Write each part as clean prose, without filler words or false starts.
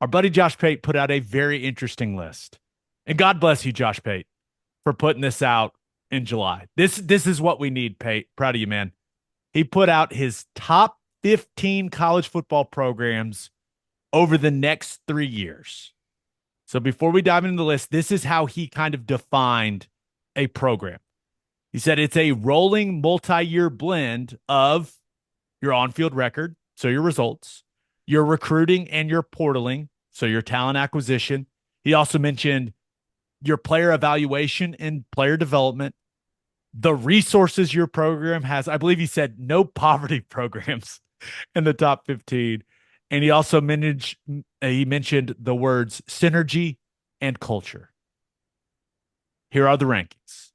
Our buddy Josh Pate put out a very interesting list. And God bless you, Josh Pate, for putting this out in July. This is what we need, Pate. Proud of you, man. He put out his top 15 college football programs over the next 3 years. So before we dive into the list, this is how he kind of defined a program. He said it's a rolling multi-year blend of your on-field record, so your results, your recruiting and your portaling, so your talent acquisition. He also mentioned your player evaluation and player development, the resources your program has. I believe he said no poverty programs in the top 15. And he also mentioned the words synergy and culture. Here are the rankings.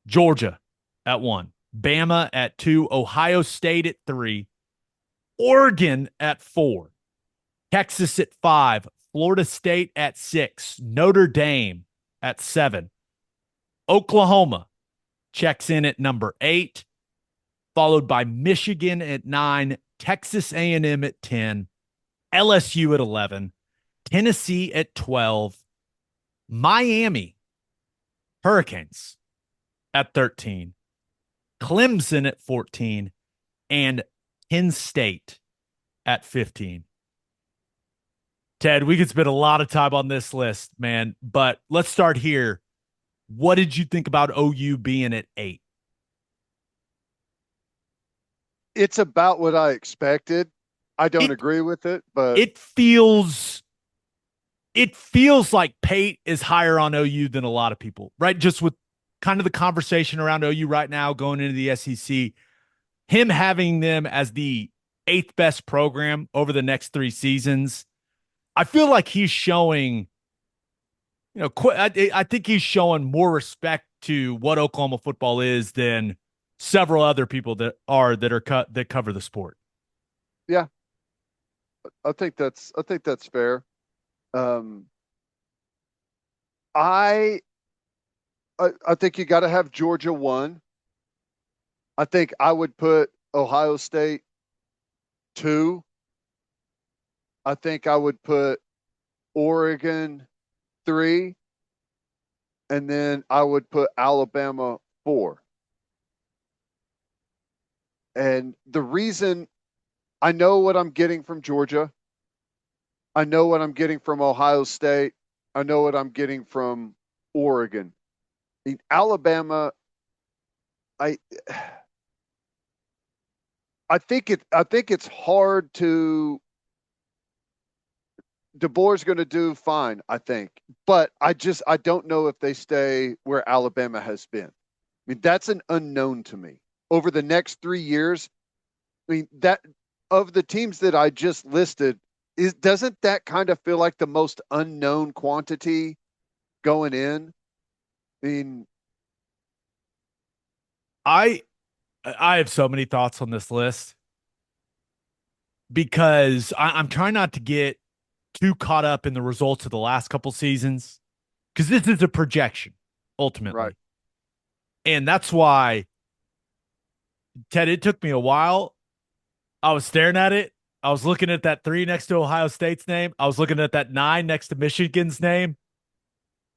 Georgia at 1, Bama at 2, Ohio State at 3, Oregon at 4, Texas at 5, Florida State at 6, Notre Dame at 7, Oklahoma checks in at number 8, followed by Michigan at 9, Texas A&M at 10, LSU at 11, Tennessee at 12, Miami Hurricanes at 13, Clemson at 14, and Penn State at 15. Ted, we could spend a lot of time on this list, man, but let's start here. What did you think about OU being at 8? It's about what I expected. I don't It agree with it, but it feels it feels like Pate is higher on OU than a lot of people, right? Just with kind of the conversation around OU right now going into the SEC, him having them as the 8th best program over the next 3 seasons. I feel like he's showing, I think he's showing more respect to what Oklahoma football is than several other people that cover the sport. yeah, I think that's fair. Um, I I think you got to have Georgia 1. I think I would put Ohio State 2. I think I would put Oregon 3, and then I would put Alabama 4. And the reason I know what I'm getting from Georgia, I know what I'm getting from Ohio State, I know what I'm getting from Oregon. I mean, Alabama, I I think it's hard to DeBoer's going to do fine, I think, but I don't know if they stay where Alabama has been. I mean, that's an unknown to me. Over the next 3 years, I mean, that of the teams that I just listed, doesn't that kind of feel like the most unknown quantity going in? I mean, I I have so many thoughts on this list because I'm trying not to get too caught up in the results of the last couple seasons because this is a projection right. ultimately. And that's why, Ted, it took me a while. I was staring at it. I was looking at that 3 next to Ohio State's name. I was looking at that 9 next to Michigan's name.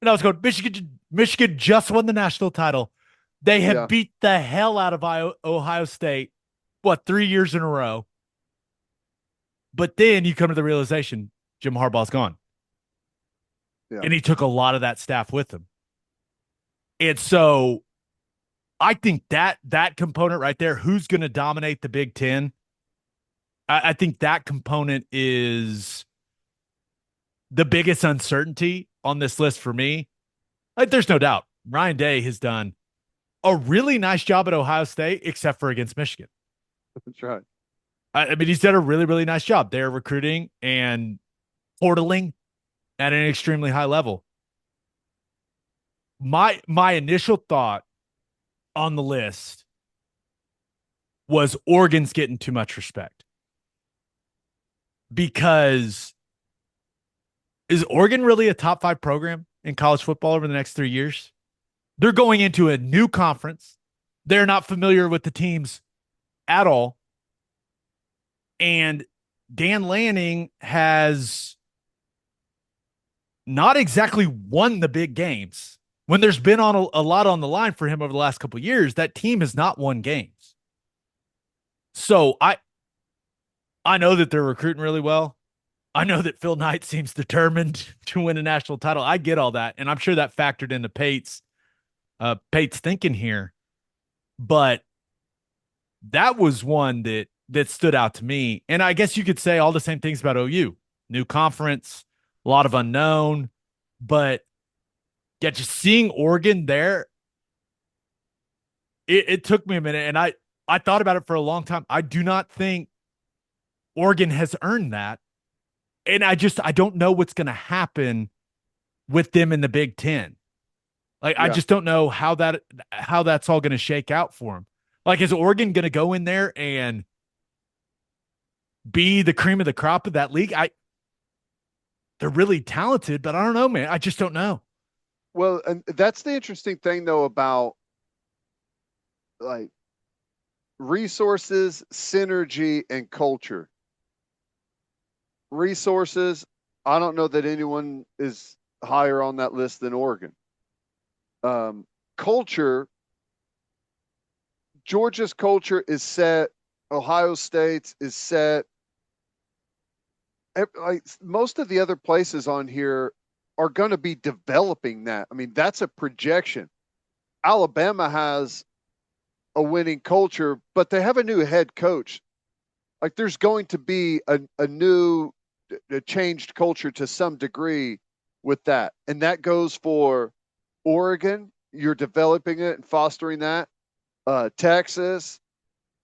And I was going, Michigan just won the national title. They have Yeah. beat the hell out of Ohio State, what, 3 years in a row. But then you come to the realization Jim Harbaugh's gone. Yeah. And he took a lot of that staff with him. And so I think that component right there, who's going to dominate the Big Ten, I think that component is the biggest uncertainty on this list for me. Like, there's no doubt Ryan Day has done a really nice job at Ohio State, except for against Michigan. That's right. I mean, he's done a really, really nice job. They're recruiting and portaling at an extremely high level. My initial thought on the list was Oregon's getting too much respect because is Oregon really a top 5 program in college football over the next 3 years? They're going into a new conference. They're not familiar with the teams at all. And Dan Lanning has not exactly won the big games. When there's been on a lot on the line for him over the last couple of years, that team has not won games. So I know that they're recruiting really well. I know that Phil Knight seems determined to win a national title. I get all that, and I'm sure that factored into Pate's thinking here. But that was one that stood out to me. And I guess you could say all the same things about OU. New conference, a lot of unknown, but yeah, just seeing Oregon there, it took me a minute, and I thought about it for a long time. I do not think Oregon has earned that, and I don't know what's going to happen with them in the Big Ten. Like I Yeah. just don't know how that's all going to shake out for them. Like is Oregon going to go in there and be the cream of the crop of that league? They're really talented, but I don't know, man. I just don't know. Well, and that's the interesting thing though about like resources, synergy, and culture. Resources, I don't know that anyone is higher on that list than Oregon. Culture, Georgia's culture is set. Ohio State's is set. Like most of the other places on here are going to be developing that. I mean, that's a projection. Alabama has a winning culture, but they have a new head coach. Like there's going to be a new, a changed culture to some degree with that. And that goes for Oregon. You're developing it and fostering that. Texas,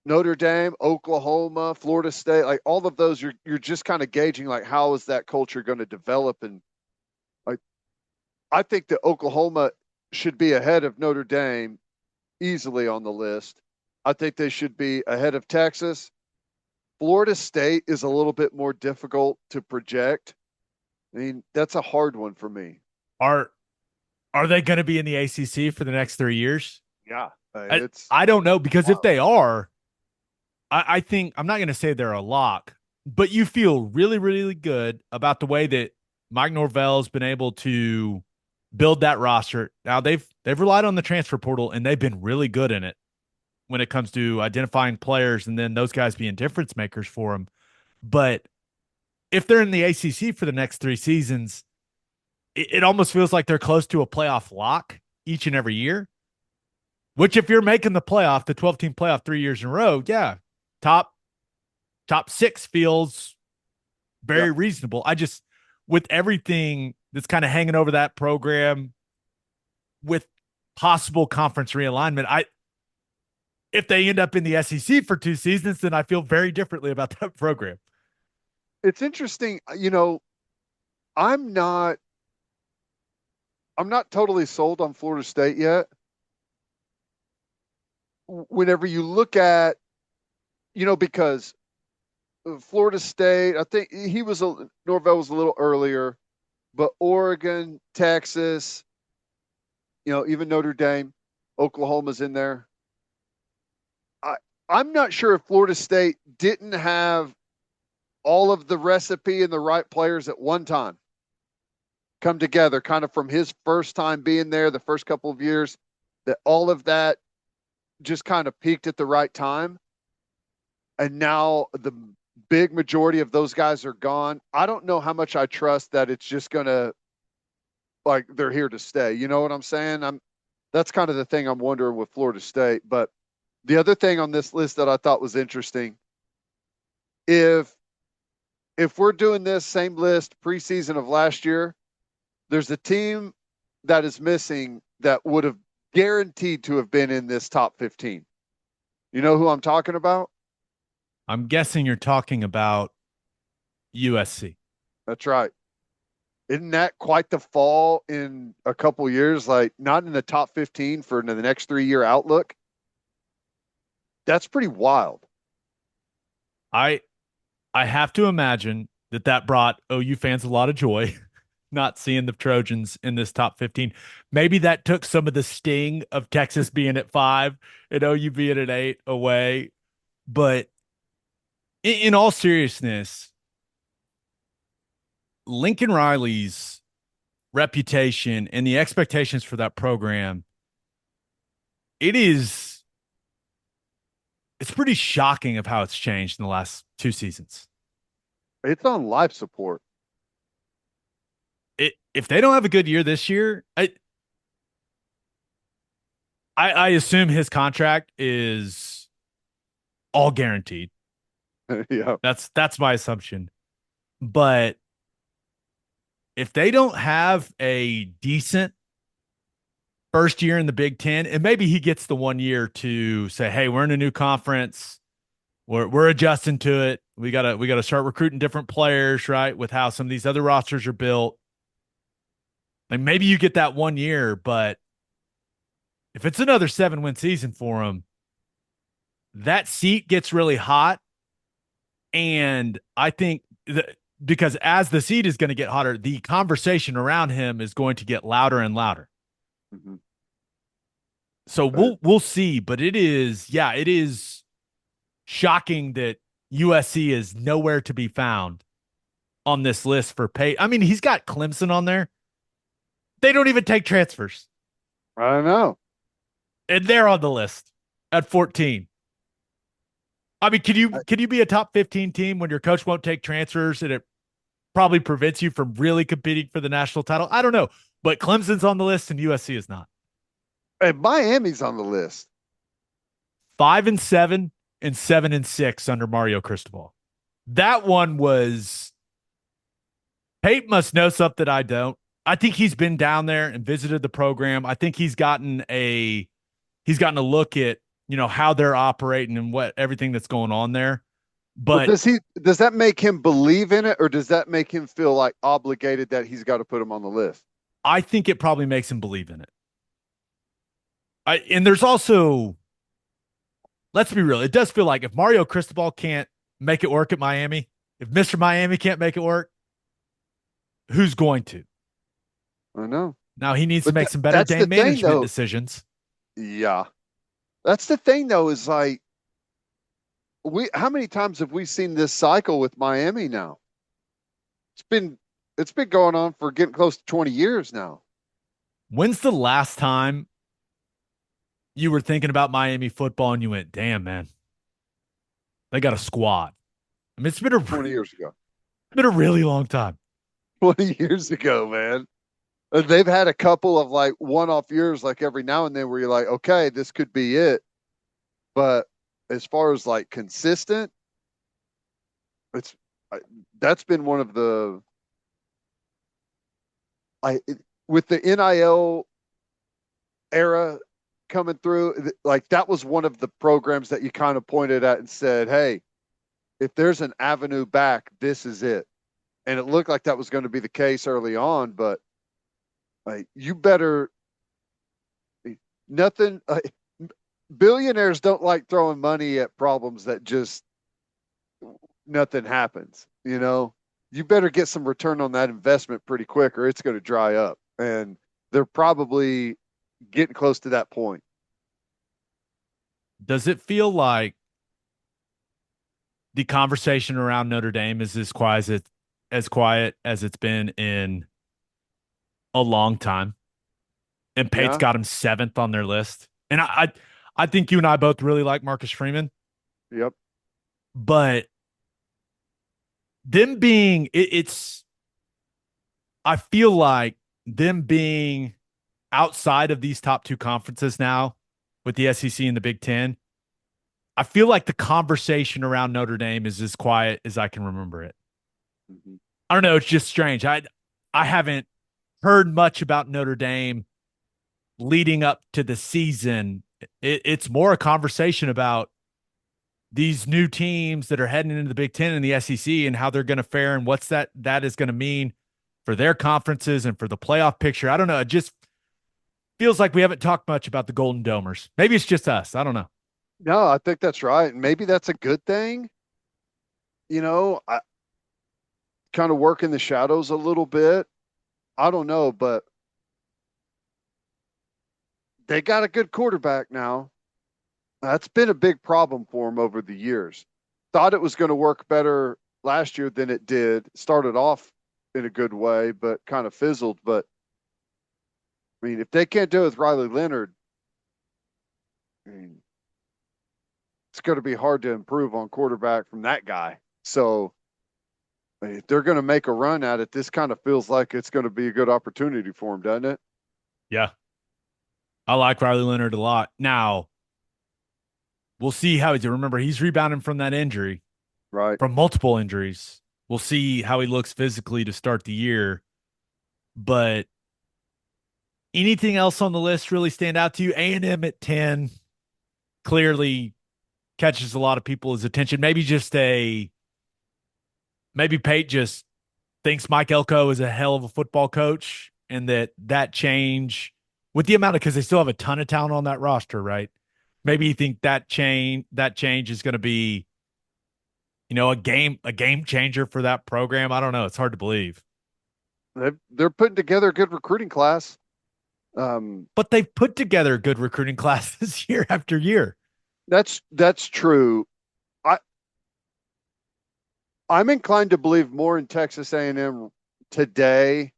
Notre Dame, Oklahoma, Florida State, like all of those, you're just kind of gauging like how is that culture going to develop. And like I think that Oklahoma should be ahead of Notre Dame easily on the list. I think they should be ahead of Texas. Florida State is a little bit more difficult to project. I mean, that's a hard one for me. Are are they going to be in the ACC for the next 3 years? Yeah, I, it's I don't know because if wild. they are, I think I'm not going to say they're a lock, but you feel really, really good about the way that Mike Norvell's been able to build that roster. Now they've relied on the transfer portal and they've been really good in it when it comes to identifying players and then those guys being difference makers for them. But if they're in the ACC for the next 3 seasons, it almost feels like they're close to a playoff lock each and every year. Which, if you're making the playoff, the 12-team playoff 3 years in a row, yeah, top top six feels Yeah, very reasonable. I just with everything that's kind of hanging over that program with possible conference realignment, I if they end up in the SEC for 2 seasons, then I feel very differently about that program. it's interesting. I'm not I'm not totally sold on Florida State yet. Whenever you look at, because Florida State, I think Norvell was a little earlier, but Oregon, Texas, even Notre Dame, Oklahoma's in there. I I'm not sure if Florida State didn't have all of the recipe and the right players at one time come together, kind of from his first time being there, the first couple of years, that all of that just kind of peaked at the right time. And now the big majority of those guys are gone. I don't know how much I trust that it's just going to, like, they're here to stay. You know what I'm saying? That's kind of the thing I'm wondering with Florida State. But the other thing on this list that I thought was interesting, if we're doing this same list preseason of last year, there's a team that is missing that would have guaranteed to have been in this top 15. You know who I'm talking about? I'm guessing you're talking about USC. That's right. Isn't that quite the fall in a couple years? Like not in the top 15 for the next 3 year outlook. That's pretty wild. I I have to imagine that brought OU fans a lot of joy, not seeing the Trojans in this top 15. Maybe that took some of the sting of Texas being at 5 and OU being at 8 away. But in all seriousness, Lincoln Riley's reputation and the expectations for that program, it is it's pretty shocking of how it's changed in the last 2 seasons. It's on life support. If they don't have a good year this year, I assume his contract is all guaranteed. Yeah. That's my assumption. But if they don't have a decent first year in the Big Ten, and maybe he gets the 1 year to say, "Hey, we're in a new conference. We're adjusting to it. We gotta start recruiting different players, right? With how some of these other rosters are built." Like maybe you get that 1 year, but if it's another 7-win season for him, that seat gets really hot. And I think because as the seat is going to get hotter, the conversation around him is going to get louder and louder. Mm-hmm. So we'll see, but it is shocking that USC is nowhere to be found on this list for pay. I mean, he's got Clemson on there. They don't even take transfers. I don't know. And they're on the list at 14. I mean, can you be a top 15 team when your coach won't take transfers and it probably prevents you from really competing for the national title? I don't know, but Clemson's on the list and USC is not. And Miami's on the list. 5-7 and 7-6 under Mario Cristobal. That one was Pate must know something I don't. I think he's been down there and visited the program. I think he's gotten a look at, how they're operating and what everything that's going on there. But does that make him believe in it, or does that make him feel like obligated that he's got to put him on the list? I think it probably makes him believe in it. And there's also, let's be real, it does feel like if Mario Cristobal can't make it work at Miami, if Mr. Miami can't make it work, who's going to? I know. Now he needs to make some better game management decisions. Yeah. That's the thing, though, is like, how many times have we seen this cycle with Miami now? It's been going on for getting close to 20 years now. When's the last time you were thinking about Miami football and you went, damn, man, they got a squad? I mean, it's been 20 years ago. It's been a really long time. 20 years ago, man. They've had a couple of like one-off years, like every now and then, where you're like, okay, this could be it. But as far as like consistent, that's been one of the with the NIL era coming through, like that was one of the programs that you kind of pointed at and said, hey, if there's an avenue back, this is it. And it looked like that was going to be the case early on, but you better nothing. Billionaires don't like throwing money at problems that just nothing happens. You better get some return on that investment pretty quick, or it's going to dry up. And they're probably getting close to that point. Does it feel like the conversation around Notre Dame is as quiet as it's been in a long time? And Pate's got him 7th on their list. And I think you and I both really like Marcus Freeman. Yep. But them being I feel like them being outside of these top two conferences now with the SEC and the Big Ten, I feel like the conversation around Notre Dame is as quiet as I can remember it. Mm-hmm. I don't know. It's just strange. I haven't heard much about Notre Dame leading up to the season. It's more a conversation about these new teams that are heading into the Big Ten and the SEC and how they're going to fare and what's that is going to mean for their conferences and for the playoff picture. I don't know. It just feels like we haven't talked much about the Golden Domers. Maybe it's just us. I don't know. No, I think that's right. Maybe that's a good thing. I kind of work in the shadows a little bit. I don't know, but they got a good quarterback now. That's been a big problem for them over the years. Thought it was going to work better last year than it did. Started off in a good way, but kind of fizzled. But I mean, if they can't do it with Riley Leonard, I mean, it's going to be hard to improve on quarterback from that guy. So if they're going to make a run at it, this kind of feels like it's going to be a good opportunity for him, doesn't it? Yeah. I like Riley Leonard a lot. Now, we'll see how he's. Remember, he's rebounding from that injury, Right. from multiple injuries. We'll see how he looks physically to start the year. But anything else on the list really stand out to you? A&M at 10 clearly catches a lot of people's attention. Maybe Pate just thinks Mike Elko is a hell of a football coach, and that change with the amount of, because they still have a ton of talent on that roster, right? Maybe you think that change is going to be, a game changer for that program. I don't know. It's hard to believe. They're putting together a good recruiting class. Um, But they've put together good recruiting classes year after year. that's true. I I'm inclined to believe more in Texas A&M today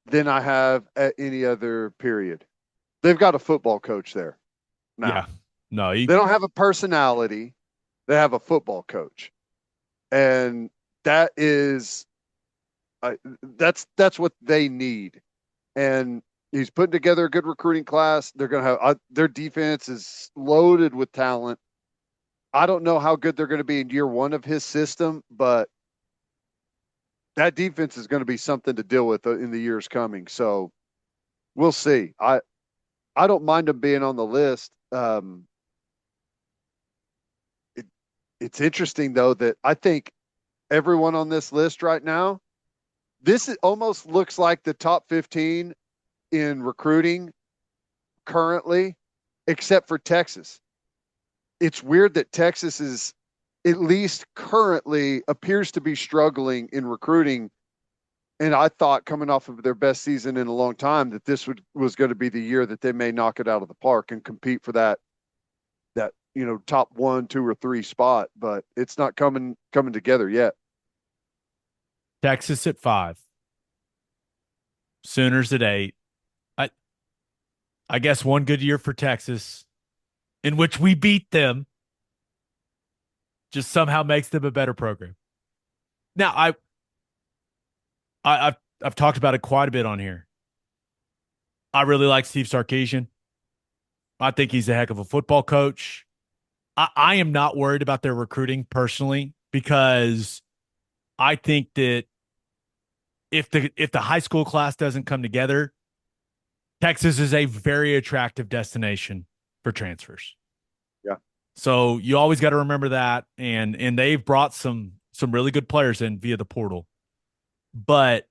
than I have at any other period. They've got a football coach there Yeah. now. No, They don't have a personality. They have a football coach, and that is that's what they need. And he's putting together a good recruiting class. They're going to have their defense is loaded with talent. I don't know how good they're going to be in year one of his system, but that defense is going to be something to deal with in the years coming. So we'll see. I don't mind them being on the list. It, it's interesting though that I think everyone on this list right now, almost looks like the top 15 in recruiting currently, except for Texas. It's weird that Texas is at least currently appears to be struggling in recruiting. And I thought coming off of their best season in a long time that was going to be the year that they may knock it out of the park and compete for that top 1, 2, or 3 spot. But it's not coming together yet. Texas at 5, Sooners at 8. I I guess one good year for Texas, in which we beat them, just somehow makes them a better program. Now, I've talked about it quite a bit on here. I really like Steve Sarkisian. I think he's a heck of a football coach. I am not worried about their recruiting personally, because I think that if the high school class doesn't come together, Texas is a very attractive destination for transfers. Yeah. So you always got to remember that, and they've brought some really good players in via the portal. But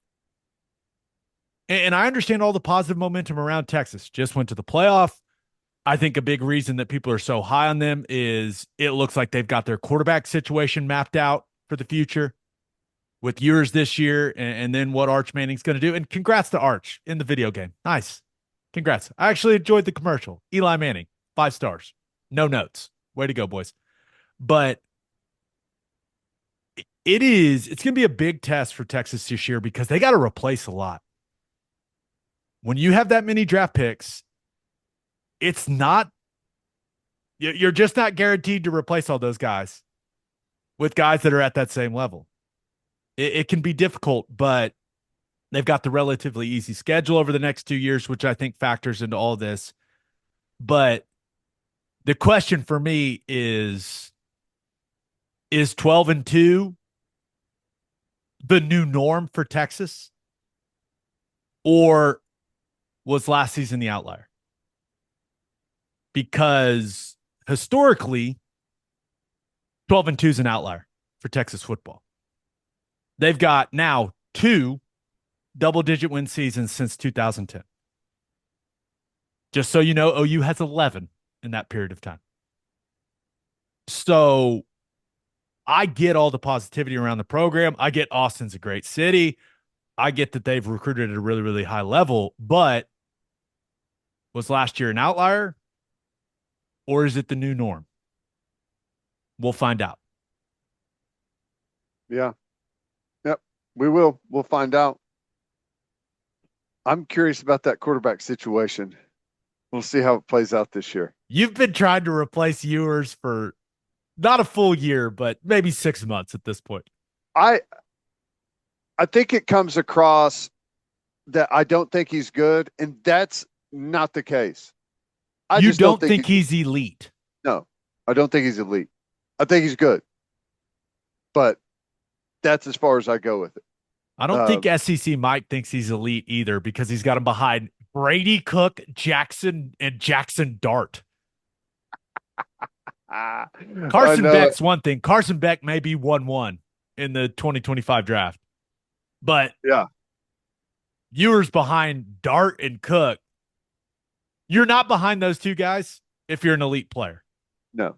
and I understand all the positive momentum around Texas. Just went to the playoff. I think a big reason that people are so high on them is it looks like they've got their quarterback situation mapped out for the future with yours this year, and then what Arch Manning's going to do. And congrats to Arch in the video game. Nice. Congrats. I actually enjoyed the commercial. Eli Manning, 5 stars. No notes. Way to go, boys. But it's going to be a big test for Texas this year because they got to replace a lot. When you have that many draft picks, it's not, you're just not guaranteed to replace all those guys with guys that are at that same level. It can be difficult, but they've got the relatively easy schedule over the next 2 years, which I think factors into all this. But the question for me is 12-2 the new norm for Texas, or was last season the outlier? Because historically, 12-2 is an outlier for Texas football. They've got now 2 double-digit win seasons since 2010. Just so you know, OU has 11 in that period of time. So I get all the positivity around the program. I get Austin's a great city. I get that they've recruited at a really, really high level, but was last year an outlier, or is it the new norm? We'll find out. Yeah. Yep. We will. We'll find out. I'm curious about that quarterback situation. We'll see how it plays out this year. You've been trying to replace Ewers for not a full year, but maybe 6 months at this point. I I think it comes across that I don't think he's good, and that's not the case. I You just don't don't think think he's elite. no. I don't think he's elite. I think he's good, but that's as far as I go with it. I don't think Um, SEC Mike thinks he's elite either because he's got him behind Brady Cook, Jackson, and Jackson Dart. I Carson know it. Beck's one thing. Carson Beck may be 1-1 in the 2025 draft, but Yeah, Ewers behind Dart and Cook. You're not behind those two guys if you're an elite player. no,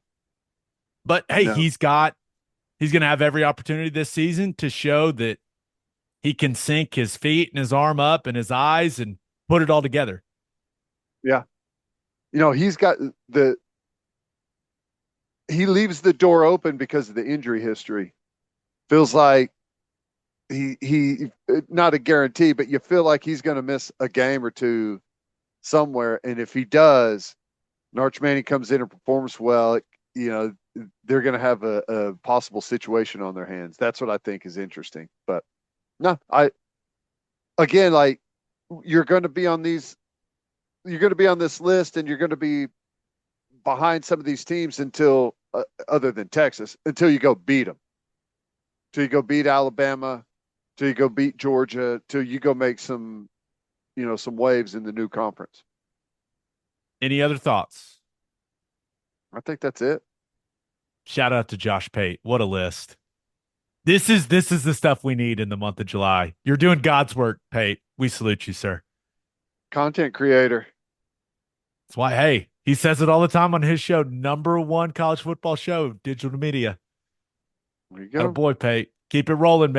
But hey, no. he's going to have every opportunity this season to show that he can sink his feet and his arm up and his eyes and put it all together. Yeah, he's got the he leaves the door open because of the injury history. Feels like he not a guarantee, but you feel like he's going to miss a game or two somewhere, and if he does, and Arch Manning comes in and performs well, they're going to have a possible situation on their hands. That's what I think is interesting. But no, I again, like you're going to be on these, you're going to be on this list, and you're going to be behind some of these teams until, other than Texas, until you go beat them, till you go beat Alabama, till you go beat Georgia, till you go make some waves in the new conference. Any other thoughts? I think that's it. Shout out to Josh Pate. What a list. This is the stuff we need in the month of July. You're doing God's work, Pate. We salute you, sir. Content creator. That's why, hey, he says it all the time on his show, #1 college football show, digital media. There you Got a go. boy, Pate. Keep it rolling, man.